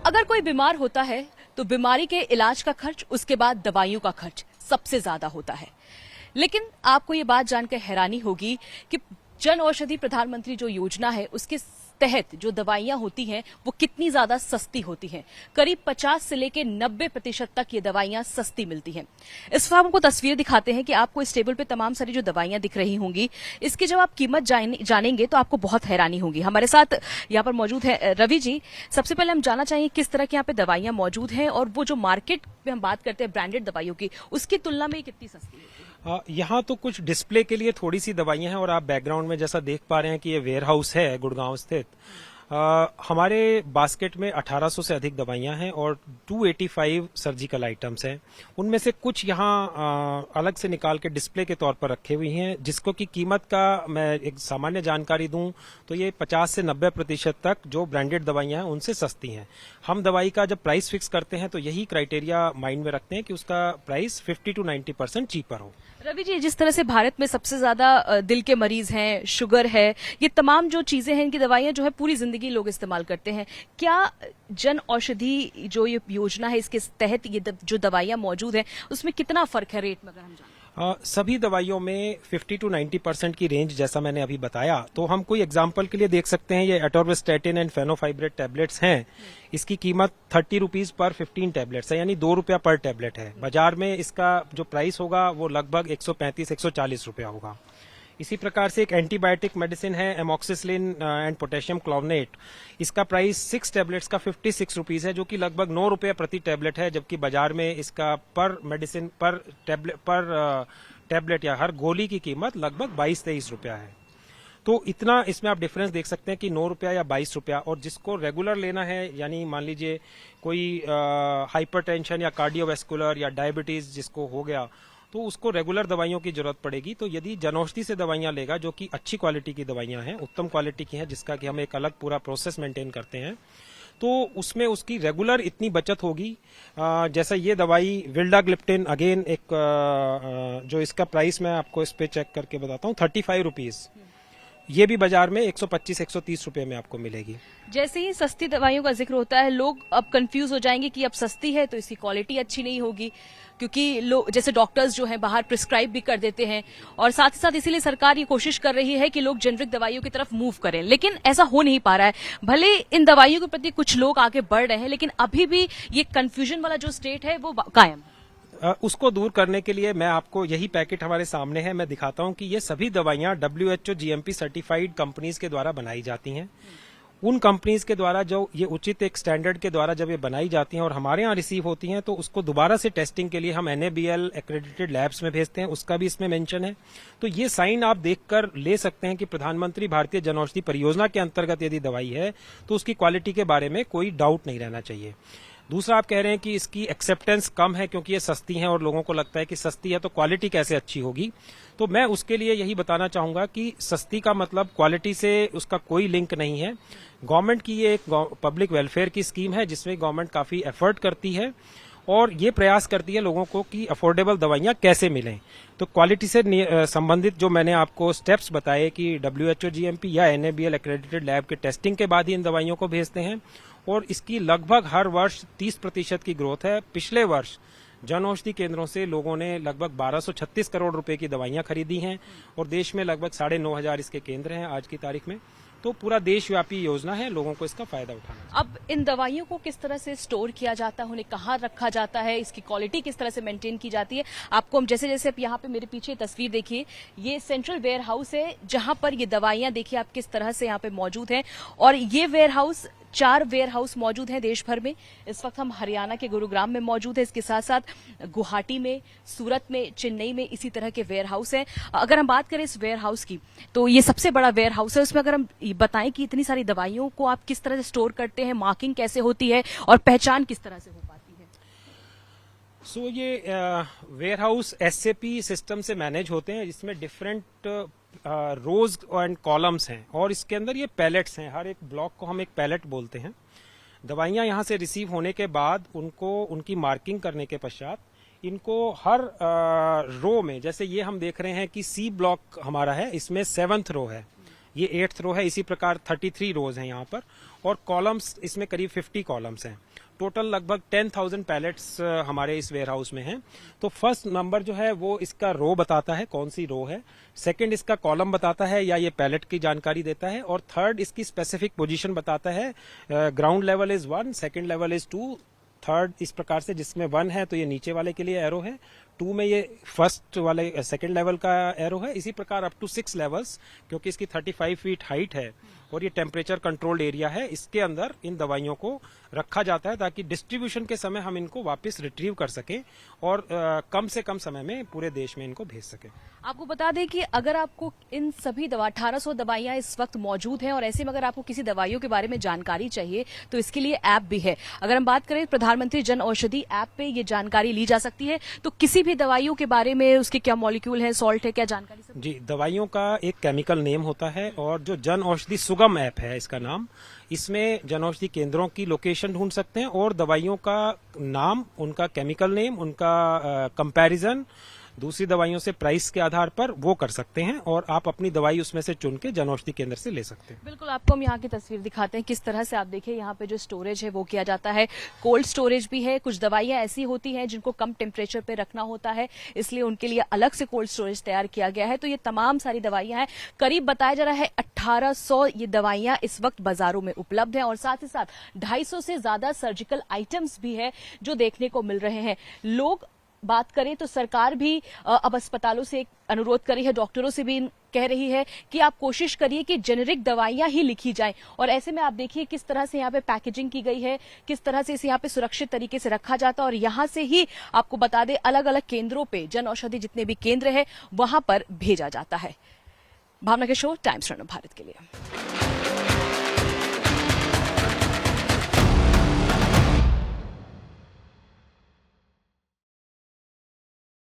अगर कोई बीमार होता है तो बीमारी के इलाज का खर्च, उसके बाद दवाइयों का खर्च सबसे ज्यादा होता है। लेकिन आपको ये बात जानकर हैरानी होगी कि जन औषधि प्रधानमंत्री जो योजना है उसके तहत जो दवाइयां होती हैं वो कितनी ज्यादा सस्ती होती हैं। करीब 50 से लेकर 90% तक ये दवाइयां सस्ती मिलती हैं। इस वक्त हमको तस्वीर दिखाते हैं कि आपको इस टेबल पे तमाम सारी जो दवाइयां दिख रही होंगी, इसकी जब आप कीमत जानेंगे तो आपको बहुत हैरानी होगी। हमारे साथ यहाँ पर मौजूद है रवि जी। सबसे पहले हम जानना चाहिए किस तरह की यहाँ पे दवाइयां मौजूद हैं और वो जो मार्केट में हम बात करते हैं ब्रांडेड दवाइयों की, उसकी तुलना में कितनी सस्ती है। यहाँ तो कुछ डिस्प्ले के लिए थोड़ी सी दवाइयां हैं और आप बैकग्राउंड में जैसा देख पा रहे हैं कि ये वेयर हाउस है गुड़गांव स्थित। हमारे बास्केट में 1800 से अधिक दवाइयां हैं और 285 सर्जिकल आइटम्स हैं। उनमें से कुछ यहाँ अलग से निकाल के डिस्प्ले के तौर पर रखे हुए हैं, जिसको की कीमत का मैं एक सामान्य जानकारी दूं तो ये 50 से 90% तक जो ब्रांडेड दवाइयां हैं उनसे सस्ती हैं। हम दवाई का जब प्राइस फिक्स करते हैं तो यही क्राइटेरिया माइंड में रखते हैं कि उसका प्राइस 50 to 90% चीपर हो। रवि जी, जिस तरह से भारत में सबसे ज्यादा दिल के मरीज हैं, शुगर है, ये तमाम जो चीजें हैं, इनकी दवाइयां जो है पूरी जिंदगी लोग इस्तेमाल करते हैं। क्या जन औषधि जो ये योजना है इसके तहत ये जो दवाइयां मौजूद हैं उसमें कितना फर्क है रेट में, अगर हम जानें? सभी दवाइयों में 50 to 90% की रेंज जैसा मैंने अभी बताया। तो हम कोई एग्जांपल के लिए देख सकते हैं, ये एटोर्बिस्टैटिन एंड फेनोफाइब्रेट टैबलेट्स हैं। इसकी कीमत 30 रुपीज पर 15 टैबलेट्स है, यानी 2 रुपया पर टैबलेट है। बाजार में इसका जो प्राइस होगा वो लगभग 135-140 रुपया होगा। इसी प्रकार से एक एंटीबायोटिक मेडिसिन है एमोक्सिसिलिन एंड पोटेशियम क्लोवनेट। इसका प्राइस 6 टैबलेट्स का 56 रुपीज है, जो कि लगभग 9 रुपये प्रति टैबलेट है, जबकि बाजार में इसका पर मेडिसिन पर टैबलेट या हर गोली की कीमत लगभग 22-23 रुपया है। तो इतना इसमें आप डिफरेंस देख सकते हैं कि 9 रुपया या 22 रुपया। और जिसको रेगुलर लेना है, यानी मान लीजिए कोई हाइपरटेंशन या कार्डियोवैस्कुलर या डायबिटीज जिसको हो गया, तो उसको रेगुलर दवाइयों की जरूरत पड़ेगी। तो यदि जनौषधि से दवाइयां लेगा, जो कि अच्छी क्वालिटी की दवाइयां हैं, उत्तम क्वालिटी की हैं, जिसका कि हम एक अलग पूरा प्रोसेस मेंटेन करते हैं, तो उसमें उसकी रेगुलर इतनी बचत होगी। जैसा ये दवाई विल्डाग्लिप्टिन, अगेन एक जो इसका प्राइस मैं आपको इस पे चेक करके बताता हूँ, 35 रुपीज। ये भी बाजार में 125-130 रुपए में आपको मिलेगी। जैसे ही सस्ती दवाइयों का जिक्र होता है, लोग अब कंफ्यूज हो जाएंगे कि अब सस्ती है तो इसकी क्वालिटी अच्छी नहीं होगी, क्योंकि लोग जैसे डॉक्टर्स जो हैं बाहर प्रिस्क्राइब भी कर देते हैं, और साथ ही साथ इसीलिए सरकार ये कोशिश कर रही है कि लोग जेनरिक दवाइयों की तरफ मूव करें। लेकिन ऐसा हो नहीं पा रहा है। भले इन दवाइयों के प्रति कुछ लोग आगे बढ़ रहे हैं, लेकिन अभी भी ये कंफ्यूजन वाला जो स्टेट है वो कायम है। उसको दूर करने के लिए मैं आपको, यही पैकेट हमारे सामने है, मैं दिखाता हूं कि ये सभी दवाइयां WHO GMP सर्टिफाइड कंपनीज के द्वारा बनाई जाती हैं। उन कंपनीज के द्वारा जो ये उचित एक स्टैंडर्ड के द्वारा जब ये बनाई जाती हैं और हमारे यहाँ रिसीव होती हैं, तो उसको दोबारा से टेस्टिंग के लिए हम NABL एक्रेडिटेड लैब्स में भेजते हैं। उसका भी इसमें मेंशन है। तो ये साइन आप देखकर ले सकते हैं कि प्रधानमंत्री भारतीय जनौषधि परियोजना के अंतर्गत यदि दवाई है तो उसकी क्वालिटी के बारे में कोई डाउट नहीं रहना चाहिए। दूसरा, आप कह रहे हैं कि इसकी एक्सेप्टेंस कम है क्योंकि ये सस्ती है और लोगों को लगता है कि सस्ती है तो क्वालिटी कैसे अच्छी होगी। तो मैं उसके लिए यही बताना चाहूंगा कि सस्ती का मतलब क्वालिटी से उसका कोई लिंक नहीं है। गवर्नमेंट की ये एक पब्लिक वेलफेयर की स्कीम है, जिसमें गवर्नमेंट काफी एफर्ट करती है और ये प्रयास करती है लोगों को कि अफोर्डेबल दवाइयां कैसे मिलें। तो क्वालिटी से संबंधित जो मैंने आपको स्टेप्स बताए कि WHO GMP या NABL एक्रेडिटेड लैब के टेस्टिंग के बाद ही इन दवाइयों को भेजते हैं, और इसकी लगभग हर वर्ष 30% की ग्रोथ है। पिछले वर्ष जन औषधि केंद्रों से लोगों ने लगभग 1236 करोड़ रुपए की दवाइयां खरीदी हैं और देश में लगभग 9,500 इसके केंद्र हैं आज की तारीख में। तो पूरा देशव्यापी योजना है, लोगों को इसका फायदा उठाना चाहिए। अब इन दवाइयों को किस तरह से स्टोर किया जाता है, उन्हें कहाँ रखा जाता है, इसकी क्वालिटी किस तरह से मेंटेन की जाती है? आपको हम जैसे जैसे आप यहाँ पे मेरे पीछे तस्वीर देखिए, ये सेंट्रल वेयर हाउस है जहां पर ये दवाइयां देखिए आप किस तरह से यहाँ पे मौजूद हैं। और ये वेयर हाउस, 4 वेयर हाउस मौजूद हैं देश भर में। इस वक्त हम हरियाणा के गुरुग्राम में मौजूद है, इसके साथ साथ गुवाहाटी में, सूरत में, चेन्नई में इसी तरह के वेयर हाउस हैं। अगर हम बात करें इस वेयर हाउस की, तो ये सबसे बड़ा वेयर हाउस है। उसमें अगर हम बताएं कि इतनी सारी दवाइयों को आप किस तरह से स्टोर करते हैं, मार्किंग कैसे होती है और पहचान किस तरह से हो पाती है? ये वेयर हाउस SAP सिस्टम से मैनेज होते हैं, जिसमें डिफरेंट रोज एंड कॉलम्स हैं और इसके अंदर ये पैलेट्स हैं। हर एक ब्लॉक को हम एक पैलेट बोलते हैं। दवाइयां यहां से रिसीव होने के बाद उनको उनकी मार्किंग करने के पश्चात इनको हर रो में, जैसे ये हम देख रहे हैं कि C ब्लॉक हमारा है, इसमें 7th रो है, ये 8th रो है। इसी प्रकार 33 रोज हैं यहाँ पर और कॉलम्स इसमें करीब 50 कॉलम्स हैं। टोटल लगभग 10,000 पैलेट्स हमारे इस वेयर हाउस में हैं। तो फर्स्ट नंबर जो है वो इसका रो बताता है, कौन सी रो है। सेकंड इसका कॉलम बताता है या ये पैलेट की जानकारी देता है। और थर्ड इसकी स्पेसिफिक पोजीशन बताता है। Ground level is 1, second level is 2, third इस प्रकार से, जिसमें 1 है तो ये नीचे वाले के लिए एरो है, 2 में ये फर्स्ट वाले सेकंड लेवल का एरो है। इसी प्रकार अप टू 6 लेवल्स, क्योंकि इसकी 35 फीट हाइट है और ये टेम्परेचर कंट्रोल्ड एरिया है, इसके अंदर इन दवाइयों को रखा जाता है ताकि डिस्ट्रीब्यूशन के समय हम इनको वापस रिट्रीव कर सकें और कम से कम समय में पूरे देश में इनको भेज सकें। आपको बता दें कि अगर आपको इन सभी 1800 दवाइयां इस वक्त मौजूद हैं और ऐसे में अगर आपको किसी दवाइयों के बारे में जानकारी चाहिए तो इसके लिए ऐप भी है। अगर हम बात करें प्रधानमंत्री जन औषधि ऐप पे ये जानकारी ली जा सकती है, तो किसी भी दवाइयों के बारे में उसके क्या मॉलिक्यूल है, सॉल्ट है, क्या जानकारी सब? जी, दवाइयों का एक केमिकल नेम होता है और जो जन औषधि सुगम ऐप है इसका नाम, इसमें जन औषधि केंद्रों की लोकेशन ढूंढ सकते हैं और दवाइयों का नाम, उनका केमिकल नेम, उनका कंपैरिजन दूसरी दवाइयों से प्राइस के आधार पर वो कर सकते हैं और आप अपनी दवाई उसमें से चुन के जन औषधि केंद्र से ले सकते हैं। बिल्कुल, आपको हम यहाँ की तस्वीर दिखाते हैं किस तरह से। आप देखिए यहाँ पे जो स्टोरेज है वो किया जाता है, कोल्ड स्टोरेज भी है। कुछ दवाइयां ऐसी होती हैं जिनको कम टेम्परेचर पे रखना होता है, इसलिए उनके लिए अलग से कोल्ड स्टोरेज तैयार किया गया है। तो ये तमाम सारी दवाइयां हैं, करीब बताया जा रहा है 1800 ये दवाइयां इस वक्त बाजारों में उपलब्ध हैं और साथ ही साथ 250 से ज्यादा सर्जिकल आइटम्स भी है जो देखने को मिल रहे हैं। लोग बात करें तो सरकार भी अब अस्पतालों से एक अनुरोध कर रही है, डॉक्टरों से भी कह रही है कि आप कोशिश करिए कि जेनेरिक दवाइयां ही लिखी जाएं। और ऐसे में आप देखिए किस तरह से यहाँ पे पैकेजिंग की गई है, किस तरह से इसे यहाँ पे सुरक्षित तरीके से रखा जाता है। और यहाँ से ही आपको बता दें अलग अलग केंद्रों पे जन औषधि जितने भी केंद्र है वहां पर भेजा जाता है। भावना किशोर, टाइम्स रणो भारत के लिए।